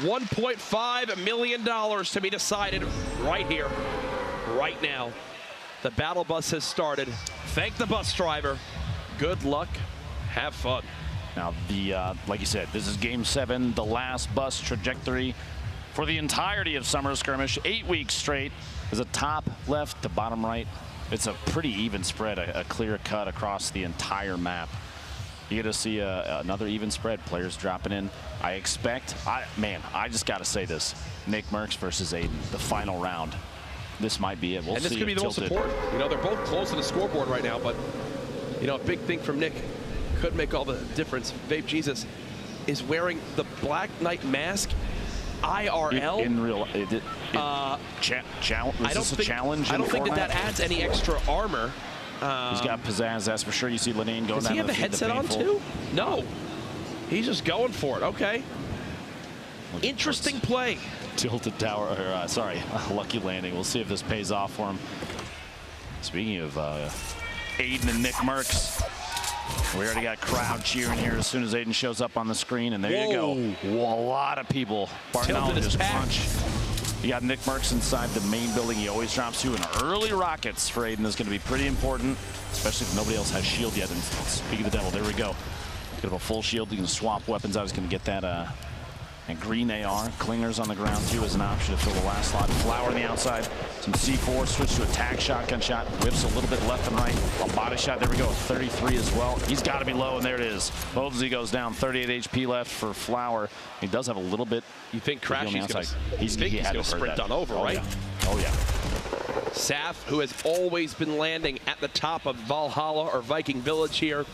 $1.5 million to be decided right here, right now. The battle bus has started. Thank the bus driver. Good luck. Have fun. Now, like you said, this is Game 7, the last bus trajectory for the entirety of Summer Skirmish. 8 weeks straight. There's a top left to bottom right. It's a pretty even spread, a clear cut across the entire map. You get to see another even spread, players dropping in. I expect, I just got to say this, Nick Merckx versus Aiden, the final round. This might be it. We'll see. And this could be the most important. You know, they're both close to the scoreboard right now, but, you know, a big thing from Nick could make all the difference. Vape Jesus is wearing the Black Knight mask IRL. In real, challenge. I don't think that adds any extra armor. He's got pizzazz, that's for sure. You see Lenine going down. Does he have the headset on too? No. He's just going for it. Okay. Interesting play. Tilted tower, or sorry, lucky landing. We'll see if this pays off for him. Speaking of Aiden and Nick Merckx, we already got crowd cheering here as soon as Aiden shows up on the screen, and there you go. Whoa, a lot of people. Barnell just punch. You got Nick Merckx inside the main building. He always drops to, and early rockets for Aiden is going to be pretty important, especially if nobody else has shield yet. And speaking of the devil, there we go. Get a full shield. You can swap weapons out. He's going to get that and green AR. Clingers on the ground too as an option to fill the last slot. Flower on the outside. Some C4. Switch to attack shotgun shot. Whips a little bit left and right. A body shot. There we go. 33 as well. He's got to be low, and there it is. Both goes down. 38 HP left for Flower. He does have a little bit. You think Crash is going to sprint on over, oh, right? Yeah. Oh, yeah. Saf, who has always been landing at the top of Valhalla or Viking Village here,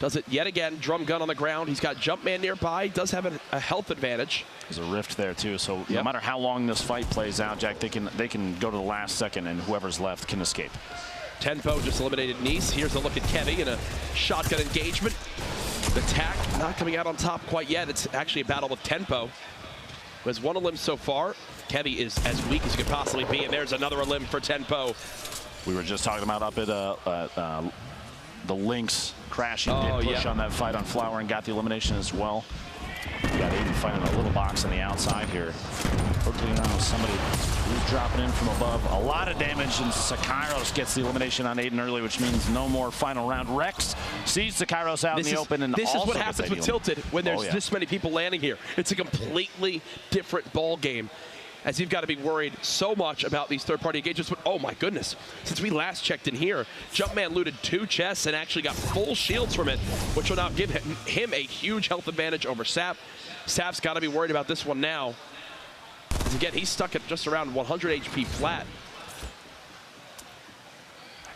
does it yet again. Drum gun on the ground. He's got Jumpman nearby. He does have a health advantage. There's a rift there too, so no matter how long this fight plays out, Jack, they can go to the last second, and whoever's left can escape. Tenpo just eliminated Nice. Here's a look at Kevy in a shotgun engagement. The tack not coming out on top quite yet. It's actually a battle with Tenpo, who has one elim so far. Kevy is as weak as he could possibly be, and there's another elim for Tenpo. We were just talking about up at the Lynx crashing, did push on that fight on Flower and got the elimination as well. We got Aiden fighting a little box on the outside here. Hopefully now somebody who's dropping in from above. A lot of damage, and Sakairos gets the elimination on Aiden early, which means no more final round. Rex sees Sakairos out in the open, and this is what happens with Tilted when there's this many people landing here. It's a completely different ball game, as you've got to be worried so much about these third-party engagements. But oh my goodness, since we last checked in here, Jumpman looted 2 chests and actually got full shields from it, which will now give him a huge health advantage over Saf. Saf's got to be worried about this one now. Because again, he's stuck at just around 100 HP flat.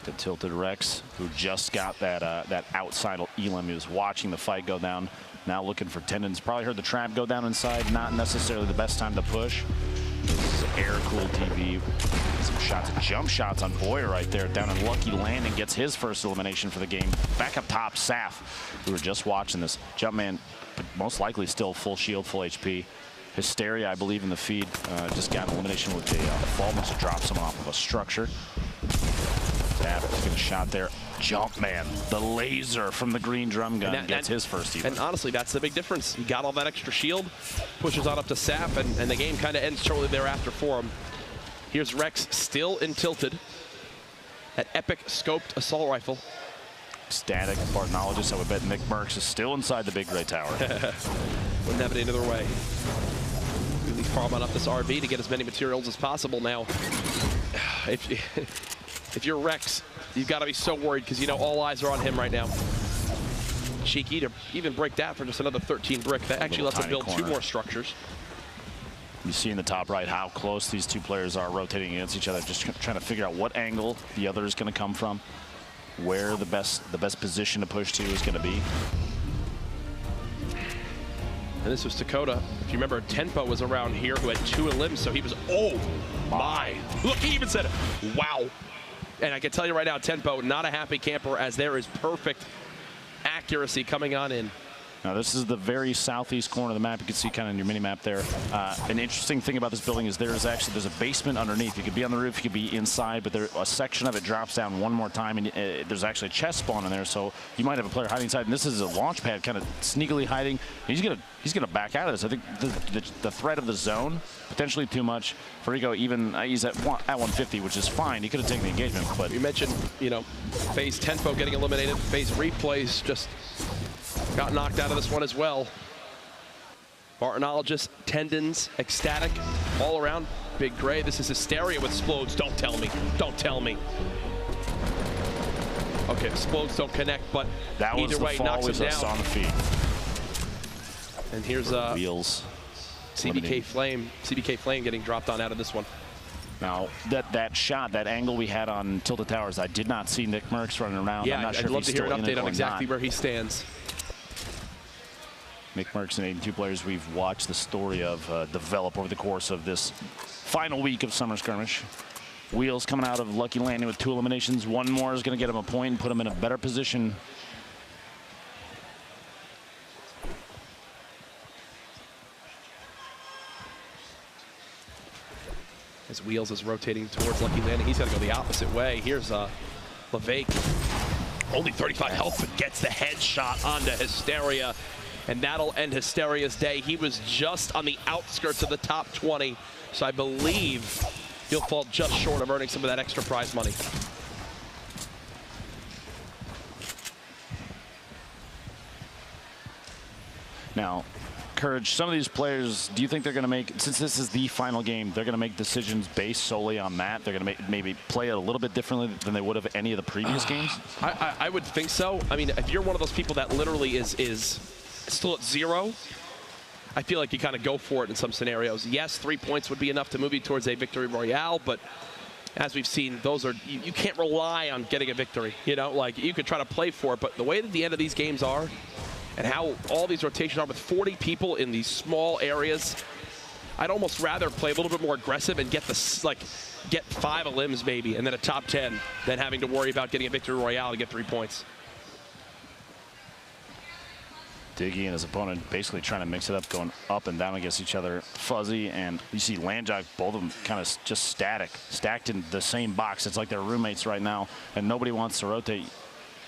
The Tilted Rex, who just got that outside elim. He was watching the fight go down, now looking for tendons. Probably heard the trap go down inside. Not necessarily the best time to push. This is air-cooled TV. Some shots, jump shots on Boyer right there. Down in Lucky Landing gets his first elimination for the game. Back up top, Saf. We were just watching this. Jumpman, most likely still full shield, full HP. Hysteria, I believe, in the feed. Just got an elimination with a fall. Must have dropped someone off of a structure. Saf taking a shot there. Jumpman, the laser from the green drum gun, gets his first even. And honestly, that's the big difference. He got all that extra shield, pushes on up to Saf, and the game kind of ends shortly thereafter for him. Here's Rex still in Tilted. That epic scoped assault rifle. Static Bartologist, I would bet Nick Merckx is still inside the big gray tower. Wouldn't have it any other way. Really farming up this RV to get as many materials as possible now. If you're Rex, you've got to be so worried because you know all eyes are on him right now. Cheeky to even break that for just another 13 brick. That actually lets him build 2 more structures. You see in the top right how close these 2 players are rotating against each other, just trying to figure out what angle the other is going to come from, where the best position to push to is going to be. And this was Dakota. If you remember, Tenpo was around here who had 2 elims, so he was, oh my. Look, he even said, wow. And I can tell you right now, Tenpo, not a happy camper, as there is perfect accuracy coming on in. Now this is the very southeast corner of the map. You can see kind of in your mini map there. An interesting thing about this building is there's a basement underneath. You could be on the roof, you could be inside, but a section of it drops down one more time, and there's actually a chest spawn in there. So you might have a player hiding inside, and this is a launch pad kind of sneakily hiding. He's gonna back out of this. I think the threat of the zone potentially too much. Farigo even he's at 150, which is fine. He could have taken the engagement, but you mentioned FaZe Tenfo getting eliminated. FaZe Replays just got knocked out of this one as well. Bartonologist, Tendons, Ecstatic, all around. Big Gray. This is Hysteria with Explodes. Don't tell me. Don't tell me. Okay, Explodes don't connect, but that either way, knocks him down. On the feet. And here's Wheels. CBK Flame getting dropped on out of this one. Now, that shot, that angle we had on Tilted Towers, I did not see Nick Merckx running around. Yeah, I'm not sure I'd love to hear an update on exactly where he stands. Nick Merckx and 82 players we've watched the story of develop over the course of this final week of Summer Skirmish. Wheels coming out of Lucky Landing with 2 eliminations. One more is going to get him a point and put him in a better position. As Wheels is rotating towards Lucky Landing, he's got to go the opposite way. Here's Levake. Only 35 health, but gets the headshot onto Hysteria. And that'll end Hysteria's day. He was just on the outskirts of the top 20. So I believe he'll fall just short of earning some of that extra prize money. Now, Courage, some of these players, do you think they're going to make, since this is the final game, they're going to make decisions based solely on that? They're going to maybe play it a little bit differently than they would have any of the previous games? I would think so. I mean, if you're one of those people that literally is still at 0, I feel like you kind of go for it in some scenarios. Yes, 3 points would be enough to move you towards a victory royale, but as we've seen, those are, you can't rely on getting a victory. Like you could try to play for it, but the way that the end of these games are, and how all these rotations are with 40 people in these small areas, I'd almost rather play a little bit more aggressive and get get 5 elims maybe, and then a top 10, than having to worry about getting a victory royale to get 3 points. Diggy and his opponent basically trying to mix it up, going up and down against each other. Fuzzy and you see Landjog, both of them kind of just stacked in the same box. It's like they're roommates right now, and nobody wants to rotate.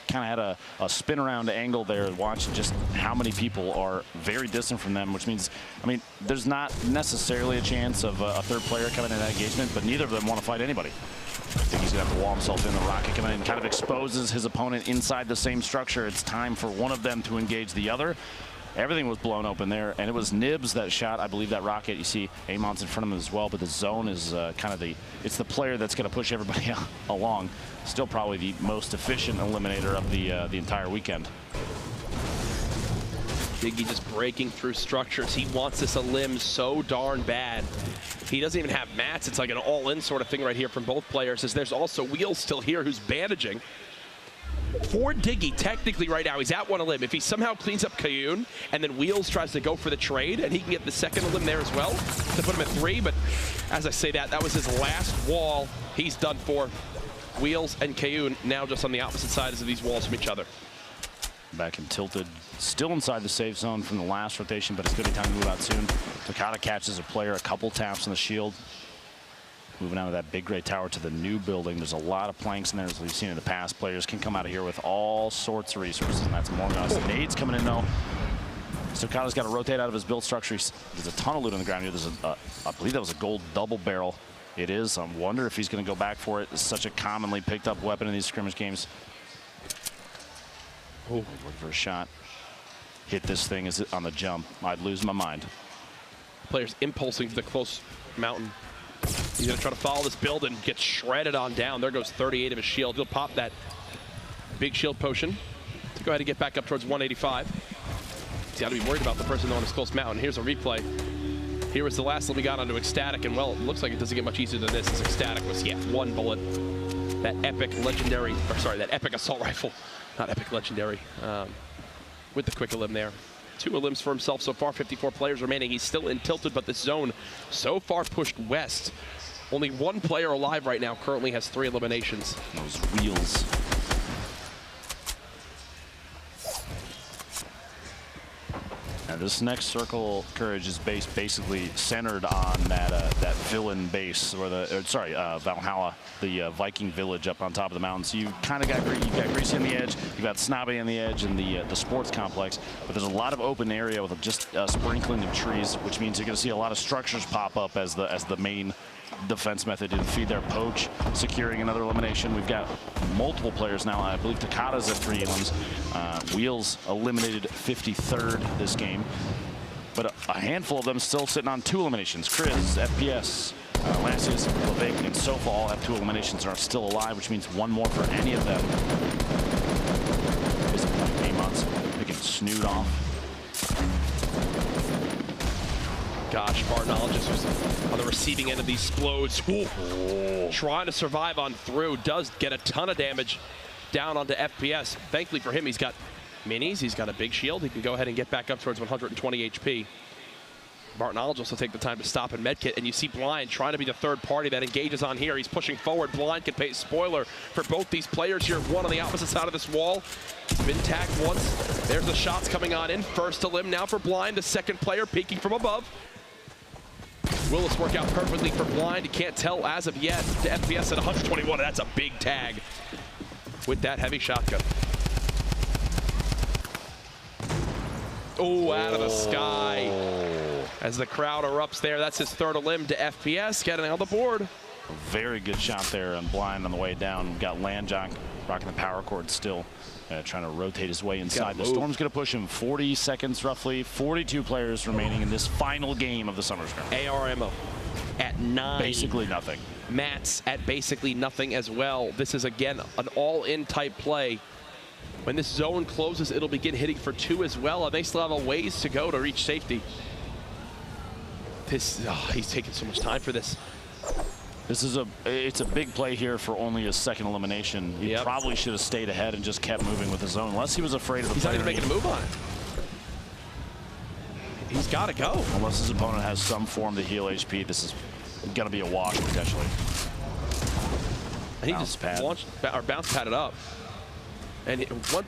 Kind of had a spin around angle there, watching just how many people are very distant from them, which means, I mean, there's not necessarily a chance of a third player coming in that engagement, but neither of them want to fight anybody. I think he's going to have to wall himself in. The rocket coming in kind of exposes his opponent inside the same structure. It's time for one of them to engage the other. Everything was blown open there, and it was Nibs that shot, I believe, that rocket. You see Amon's in front of him as well, but the zone is kind of it's the player that's going to push everybody along. Still probably the most efficient eliminator of the entire weekend. Diggy just breaking through structures. He wants this elim so darn bad. He doesn't even have mats. It's like an all-in sort of thing right here from both players, as there's also Wheels still here who's bandaging. For Diggy, technically right now, he's at 1 elim. If he somehow cleans up Kayun, and then Wheels tries to go for the trade, and he can get the second elim there as well to put him at 3. But as I say that was his last wall. He's done for. Wheels and Kayun now just on the opposite sides of these walls from each other. Back and Tilted, still inside the safe zone from the last rotation, but it's going to be time to move out soon. Takata catches a player, a couple taps on the shield. Moving out of that big gray tower to the new building. There's a lot of planks in there, as we've seen in the past. Players can come out of here with all sorts of resources, and that's more than us. Nades coming in, though. Takata's got to rotate out of his build structure. There's a ton of loot on the ground here. There's I believe that was a gold double barrel. It is. I wonder if he's going to go back for it. It's such a commonly picked up weapon in these scrimmage games. Oh, looking for a shot. Hit this thing is on the jump. I'd lose my mind. Players impulsing to the close mountain. He's going to try to follow this build and get shredded on down. There goes 38 of his shield. He'll pop that big shield potion to go ahead and get back up towards 185. He's got to be worried about the person on this close mountain. Here's a replay. Here was the last one we got onto Ecstatic, and well, it looks like it doesn't get much easier than this. As Ecstatic was, yeah, 1 bullet. That epic legendary, or sorry, that epic assault rifle, not epic legendary, with the quick elim there. 2 elims for himself so far, 54 players remaining. He's still in Tilted, but this zone so far pushed west. Only 1 player alive right now, currently has 3 eliminations. Those Wheels. this next circle, Courage, is basically centered on that villain base, or Valhalla, the Viking village up on top of the mountain. So you've kind of got Greasy on the edge, you've got Snobby on the edge, and the sports complex. But there's a lot of open area with just sprinkling of trees, which means you're going to see a lot of structures pop up as the main defense method to feed their poach, securing another elimination. We've got multiple players now. I believe Takada's at 3 elims. Wheels eliminated 53rd this game, but a handful of them still sitting on 2 eliminations. Chris, FPS, Lancius, Levick, and Sofa all have 2 eliminations and are still alive, which means 1 more for any of them. Is Months picking Snood off. Gosh, Bartologist was on the receiving end of these explodes. Trying to survive on through, does get a ton of damage down onto FPS. Thankfully for him, he's got minis, he's got a big shield. He can go ahead and get back up towards 120 HP. Bartologist will take the time to stop and medkit, and you see Blind trying to be the third party that engages on here. He's pushing forward. Blind can pay spoiler for both these players here. One on the opposite side of this wall. Been tagged once. There's the shots coming on in. First to limb now for Blind, the second player peeking from above. Will this work out perfectly for Blind? You can't tell as of yet. To FPS at 121, that's a big tag with that heavy shotgun. Oh, out of the sky. As the crowd erupts there, that's his third limb to FPS, getting on the board. A very good shot there on Blind on the way down. We've got Landjock rocking the power cord still, trying to rotate his way inside. The Storm's going to push him 40 seconds roughly. 42 players remaining in this final game of the Summer Scrim. AR ammo at 9. Basically nothing. Mats at basically nothing as well. This is, again, an all-in type play. When this zone closes, it'll begin hitting for 2 as well, and they still have a ways to go to reach safety. He's taking so much time for this. It's a big play here for only his second elimination. He probably should have stayed ahead and just kept moving with his zone, unless he was afraid of the player. He's not even making a move on it. He's got to go. Unless his opponent has some form to heal HP, this is going to be a wash potentially. And he just launched or bounce padded up. And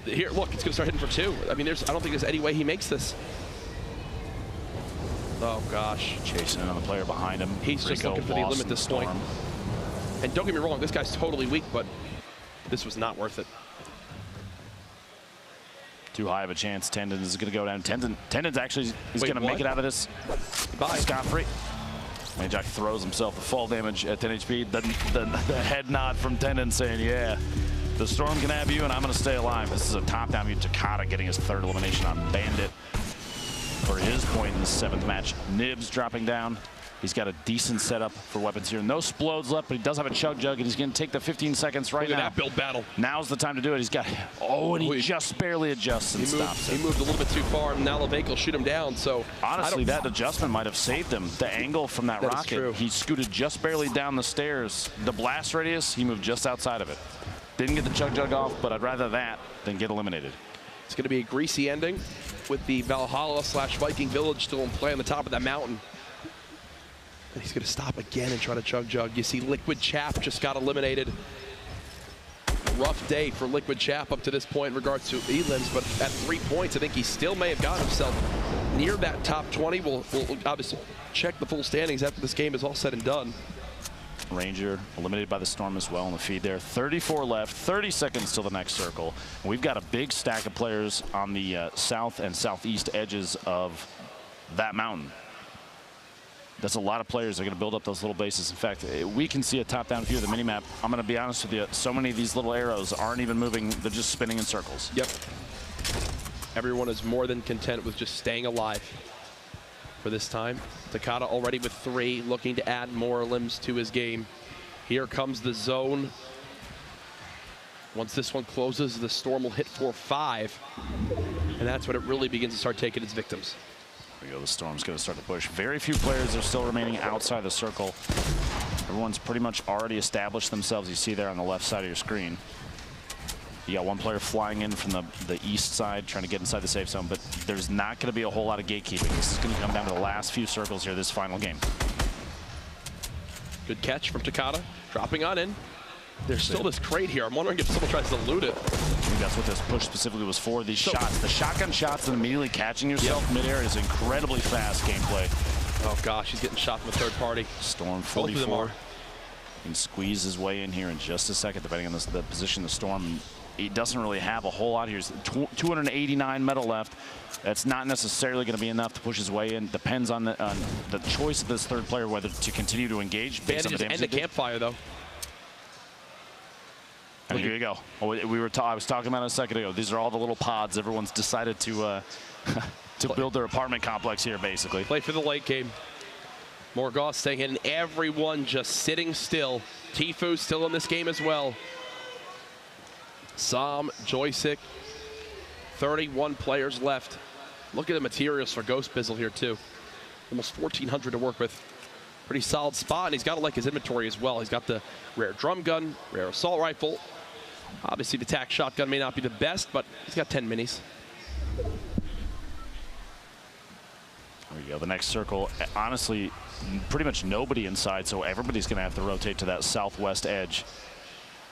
here, look, he's going to start hitting for 2. I mean, I don't think there's any way he makes this. Oh, gosh. Chasing another player behind him. He's just looking for the limit at this point. And don't get me wrong, this guy's totally weak, but this was not worth it. Too high of a chance. Tendon is going to go down. Tendon's actually going to make it out of this scot-free. Landjock throws himself the fall damage at 10 HP. The head nod from Tendon saying, yeah, the Storm can have you, and I'm going to stay alive. This is a top-down view. Takada getting his 3rd elimination on Bandit for his point in the 7th match. Nibs dropping down. He's got a decent setup for weapons here. No splodes left, but he does have a chug jug, and he's going to take the 15 seconds right now. Look at that build battle. Now's the time to do it. He's got, and he just barely adjusts and stops it. He moved a little bit too far, and now Levick will shoot him down. So honestly, that adjustment might have saved him. The angle from that rocket, he scooted just barely down the stairs. The blast radius, he moved just outside of it. Didn't get the chug jug off, but I'd rather that than get eliminated. It's going to be a greasy ending with the Valhalla / Viking village still in play on the top of that mountain. And he's going to stop again and try to chug jug. You see Liquid Chap just got eliminated. Rough day for Liquid Chap up to this point in regards to elims, but at 3 points, I think he still may have gotten himself near that top 20. We'll obviously check the full standings after this game is all said and done. Ranger eliminated by the Storm as well in the feed there. 34 left, 30 seconds till the next circle. And we've got a big stack of players on the south and southeast edges of that mountain. That's a lot of players that are going to build up those little bases. In fact, we can see a top-down view of the minimap. I'm going to be honest with you, so many of these little arrows aren't even moving. They're just spinning in circles. Yep. Everyone is more than content with just staying alive for this time. Takada already with 3, looking to add more limbs to his game. Here comes the zone. Once this one closes, the Storm will hit for 5. And that's when it really begins to start taking its victims. There we go, the Storm's going to start to push. Very few players are still remaining outside the circle. Everyone's pretty much already established themselves. You see there on the left side of your screen. You got one player flying in from the east side, trying to get inside the safe zone, but there's not going to be a whole lot of gatekeeping. This is going to come down to the last few circles here, this final game. Good catch from Takada, dropping on in. There's still this crate here. I'm wondering if someone tries to loot it. I think that's what this push specifically was for. These shots, the shotgun shots and immediately catching yourself midair is incredibly fast gameplay. Oh gosh, he's getting shot from a third party. Storm 44. He can squeeze his way in here in just a second, depending on the position of the Storm. He doesn't really have a whole lot here. He's 289 metal left. That's not necessarily going to be enough to push his way in. Depends on the choice of this third player whether to continue to engage based on the damage. And the campfire though. And here you go. Oh, I was talking about it a second ago. These are all the little pods. Everyone's decided to to build their apartment complex here, basically. Play for the late game. Morgoth staying in, everyone just sitting still. Tfue still in this game as well. Sam, Joystick, 31 players left. Look at the materials for Ghost Bizzle here too. Almost 1,400 to work with. Pretty solid spot, and he's got to like his inventory as well. He's got the rare drum gun, rare assault rifle. Obviously the tac shotgun may not be the best, but he's got 10 minis. There you go, the next circle. Honestly, pretty much nobody inside, so everybody's going to have to rotate to that southwest edge.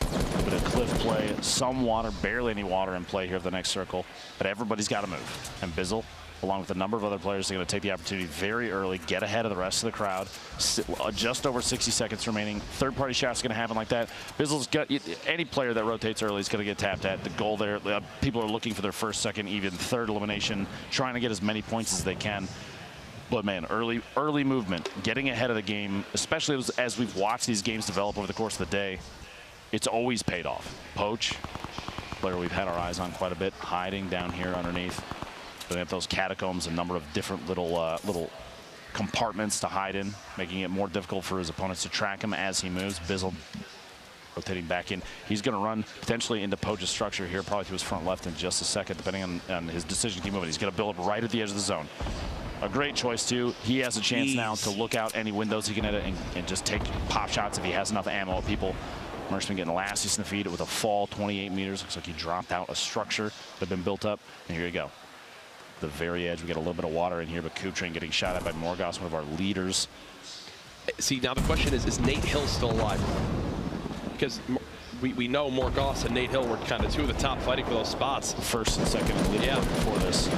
A bit of cliff play, some water, barely any water in play here for the next circle, but everybody's got to move. And Bizzle, along with a number of other players, are going to take the opportunity very early, get ahead of the rest of the crowd. Just over 60 seconds remaining. Third-party shots going to happen like that. Bizzle's got any player that rotates early is going to get tapped at. The goal there, people are looking for their first, second, even third elimination, trying to get as many points as they can. But man, early movement, getting ahead of the game, especially as we've watched these games develop over the course of the day, it's always paid off. Poach, player we've had our eyes on quite a bit, hiding down here underneath. They have those catacombs, a number of different little compartments to hide in, making it more difficult for his opponents to track him as he moves. Bizzle rotating back in. He's going to run potentially into Poach's structure here, probably to his front left in just a second, depending on his decision to keep moving. He's going to build right at the edge of the zone. A great choice, too. He has a chance now to look out any windows he can edit and just take pop shots if he has enough ammo at people. Marshman getting Elastius in the feed with a fall 28 meters. Looks like he dropped out a structure that had been built up. And here you go. The very edge, we get a little bit of water in here, but Kutrain getting shot at by Morgoth, one of our leaders. See, now the question is Nate Hill still alive? Because we know Morgoth and Nate Hill were kind of two of the top fighting for those spots. The first and second before this.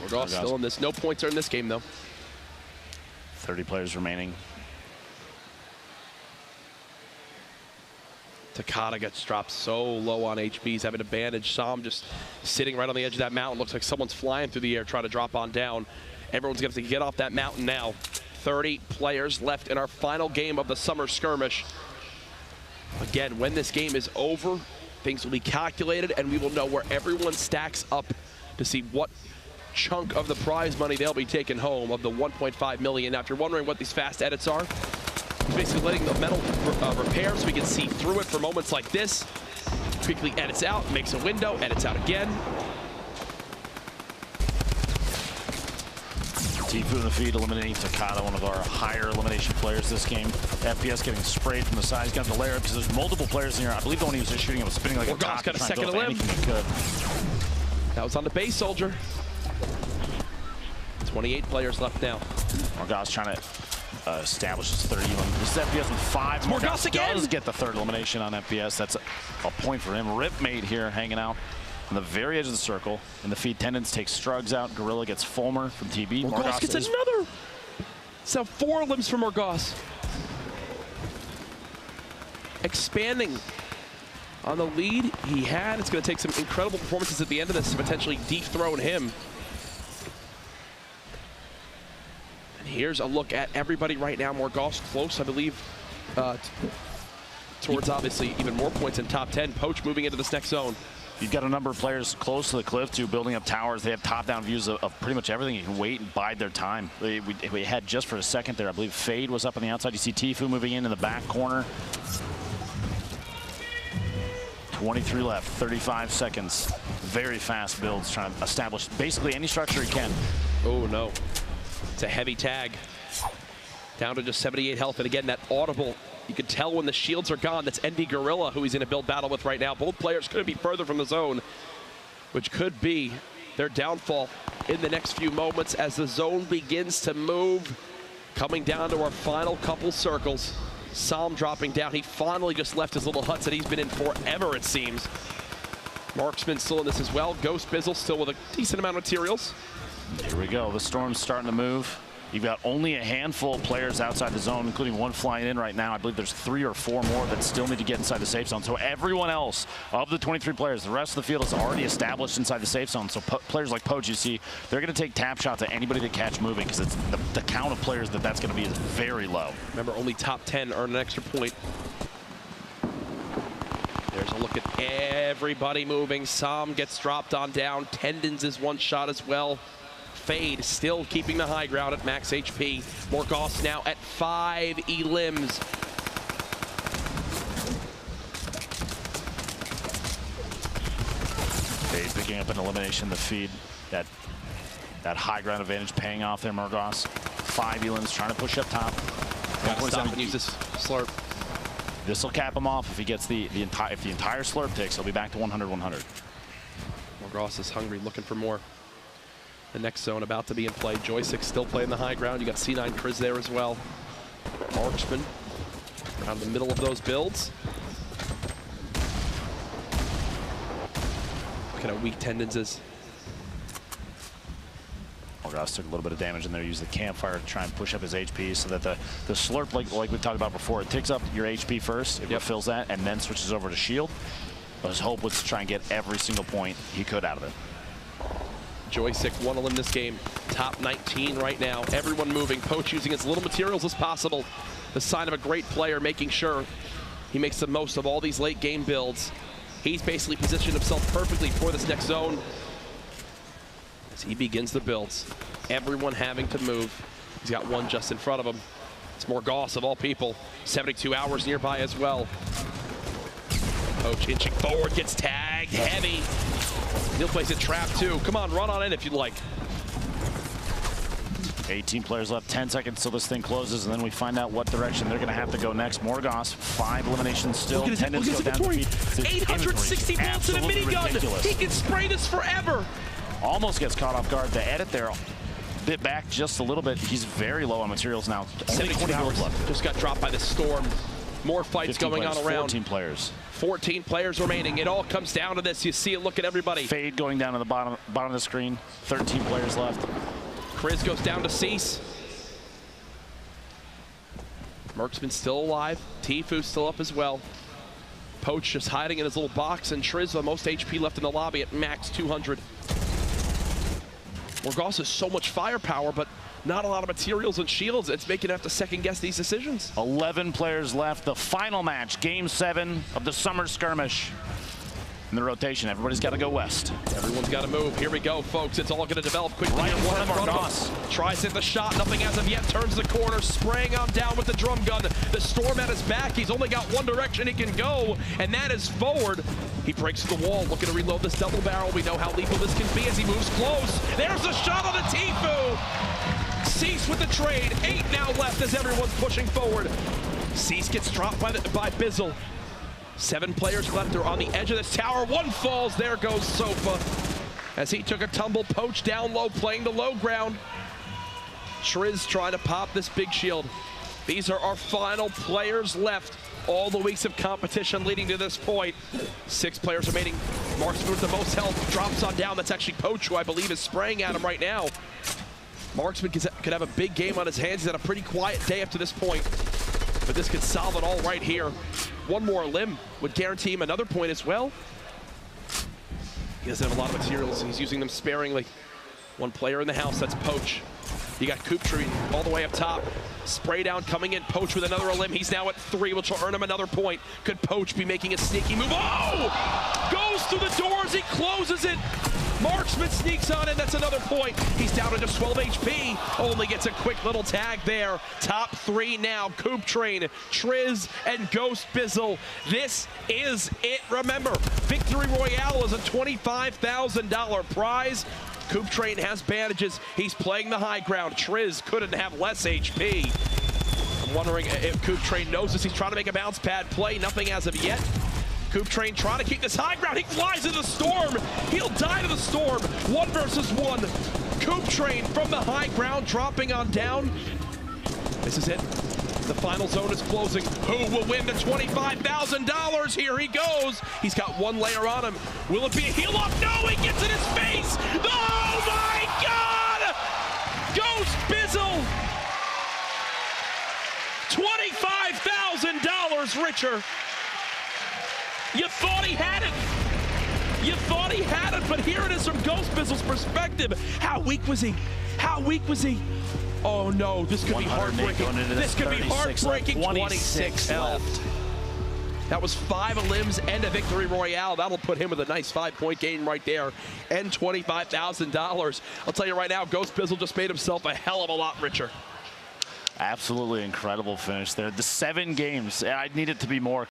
Morgoth still in this. No points are in this game, though. 30 players remaining. Takata gets dropped so low on HP. He's having advantage. Sam just sitting right on the edge of that mountain. Looks like someone's flying through the air trying to drop on down. Everyone's going to have to get off that mountain now. 30 players left in our final game of the summer skirmish. Again, when this game is over, things will be calculated and we will know where everyone stacks up to see what chunk of the prize money they'll be taking home of the 1.5 million. Now, if you're wondering what these fast edits are, he's basically letting the metal repair so we can see through it for moments like this. Quickly edits out, makes a window, edits out again. Tfue in the feed, eliminating Takata, one of our higher elimination players this game. FPS getting sprayed from the side. He's got to layer up because there's multiple players in here. I believe the one he was just shooting was spinning like a top. Got a second to live. That was on the base soldier. 28 players left now. Morgoth's trying to establish his 30. This is FPS with 5. Morgoth again does get the third elimination on FPS. That's a point for him. Ripmate here hanging out on the very edge of the circle. And the feed tendons takes Strugs out. Gorilla gets Fulmer from TB. Morgoth gets another. So 4 limbs for Morgoth. Expanding on the lead he had. It's going to take some incredible performances at the end of this to potentially dethrone him. Here's a look at everybody right now. Morgoth's close, I believe, towards obviously even more points in top 10. Poach moving into this next zone. You've got a number of players close to the cliff, too, building up towers. They have top-down views of pretty much everything. You can wait and bide their time. We had just for a second there, I believe Fade was up on the outside. You see Tfue moving in the back corner. 23 left, 35 seconds. Very fast builds, trying to establish basically any structure he can. Oh, no. It's a heavy tag. Down to just 78 health. And again, that audible, you can tell when the shields are gone. That's ND Gorilla, who he's in a build battle with right now. Both players could be further from the zone, which could be their downfall in the next few moments as the zone begins to move. Coming down to our final couple circles. Psalm dropping down. He finally just left his little huts that he's been in forever, it seems. Marksman still in this as well. Ghost Bizzle still with a decent amount of materials. Here we go. The storm's starting to move. You've got only a handful of players outside the zone, including one flying in right now. I believe there's 3 or 4 more that still need to get inside the safe zone. So everyone else of the 23 players, the rest of the field is already established inside the safe zone. So players like Poach, you see, they're going to take tap shots at anybody that catch moving because it's the count of players that's going to be is very low. Remember, only top 10 earn an extra point. There's a look at everybody moving. Psalm gets dropped on down. Tendons is one shot as well. Fade still keeping the high ground at max HP. Morgoth now at 5 elims. Fade picking up an elimination, the feed. That high ground advantage paying off there, Morgoth. 5 elims trying to push up top. Stop and use this slurp. This will cap him off if he gets the entire slurp takes. He'll be back to 100-100. Morgoth is hungry, looking for more. The next zone about to be in play. Joystick still playing the high ground. You got C9 Kriz there as well. Marksman around the middle of those builds. Look at how weak Tendons is. Morgoth took a little bit of damage in there. Use the campfire to try and push up his HP so that the slurp, like we talked about before, it takes up your HP first. It refills that and then switches over to shield. But his hope was to try and get every single point he could out of it. Joystick one in this game. Top 19 right now. Everyone moving. Poach using as little materials as possible. The sign of a great player, making sure he makes the most of all these late game builds. He's basically positioned himself perfectly for this next zone as he begins the builds. Everyone having to move. He's got one just in front of him. It's Morgoth of all people. 72 hours nearby as well. Poach inching forward, gets tagged heavy. He'll place a trap too. Come on, run on in if you'd like. 18 players left, 10 seconds till this thing closes, and then we find out what direction they're going to have to go next. Morgoth, 5 eliminations still. Tendons go down the feet. 860 bullets in a minigun. He can spray this forever. Almost gets caught off guard. The edit there, bit back just a little bit. He's very low on materials now. Only 20 bullets left. Just got dropped by the storm. More fights going on around. 14 players. 14 players remaining. It all comes down to this. You see it. Look at everybody. Fade going down to the bottom of the screen. 13 players left. Kriz goes down to Cease. Merksman's still alive. Tifu's still up as well. Poach just hiding in his little box, and Triz the most HP left in the lobby at max 200. Morgoth has so much firepower, but not a lot of materials and shields. It's making him have to second guess these decisions. 11 players left. The final match, Game 7 of the Summer Skirmish. In the rotation, everybody's got to go west. Everyone's got to move. Here we go, folks. It's all going to develop quickly. Right in front of us. Tries to hit the shot. Nothing as of yet. Turns the corner. Spraying on down with the drum gun. The storm at his back. He's only got one direction he can go, and that is forward. He breaks the wall, looking to reload this double barrel. We know how lethal this can be as he moves close. There's a shot on the Tifu. Cease with the trade. 8 now left as everyone's pushing forward. Cease gets dropped by Bizzle. 7 players left. They're on the edge of this tower. One falls. There goes Sofa as he took a tumble. Poach down low, playing the low ground. Triz trying to pop this big shield. These are our final players left. All the weeks of competition leading to this point. 6 players remaining. Marksman with the most health drops on down. That's actually Poach, who I believe is spraying at him right now. Marksman could have a big game on his hands. He's had a pretty quiet day up to this point, but this could solve it all right here. One more limb would guarantee him another point as well. He doesn't have a lot of materials. He's using them sparingly. One player in the house, that's Poach. You got Coop Tree all the way up top. Spray down coming in. Poach with another limb. He's now at 3, which will earn him another point. Could Poach be making a sneaky move? Oh! Goes through the doors. He closes it. Marksman sneaks on in. That's another point. He's down to just 12 HP. Only gets a quick little tag there. Top 3 now. Coop Train, Triz, and Ghost Bizzle. This is it. Remember, Victory Royale is a $25,000 prize. Coop Train has bandages. He's playing the high ground. Triz couldn't have less HP. I'm wondering if Coop Train knows this. He's trying to make a bounce pad play. Nothing as of yet. Coop Train trying to keep this high ground. He flies into the storm. He'll die to the storm. 1 versus 1. Coop Train from the high ground dropping on down. This is it. The final zone is closing. Who will win the $25,000? Here he goes. He's got one layer on him. Will it be a heel off? No, he gets in his face. Oh my God! Ghost Bizzle. $25,000 richer. You thought he had it. You thought he had it, but here it is from Ghost Bizzle's perspective. How weak was he? How weak was he? Oh no, this could be heartbreaking. This could be heartbreaking. 26 left. That was 5 limbs and a victory royale. That'll put him with a nice 5-point gain right there and $25,000. I'll tell you right now, Ghost Bizzle just made himself a hell of a lot richer. Absolutely incredible finish there. The 7 games, I need it to be more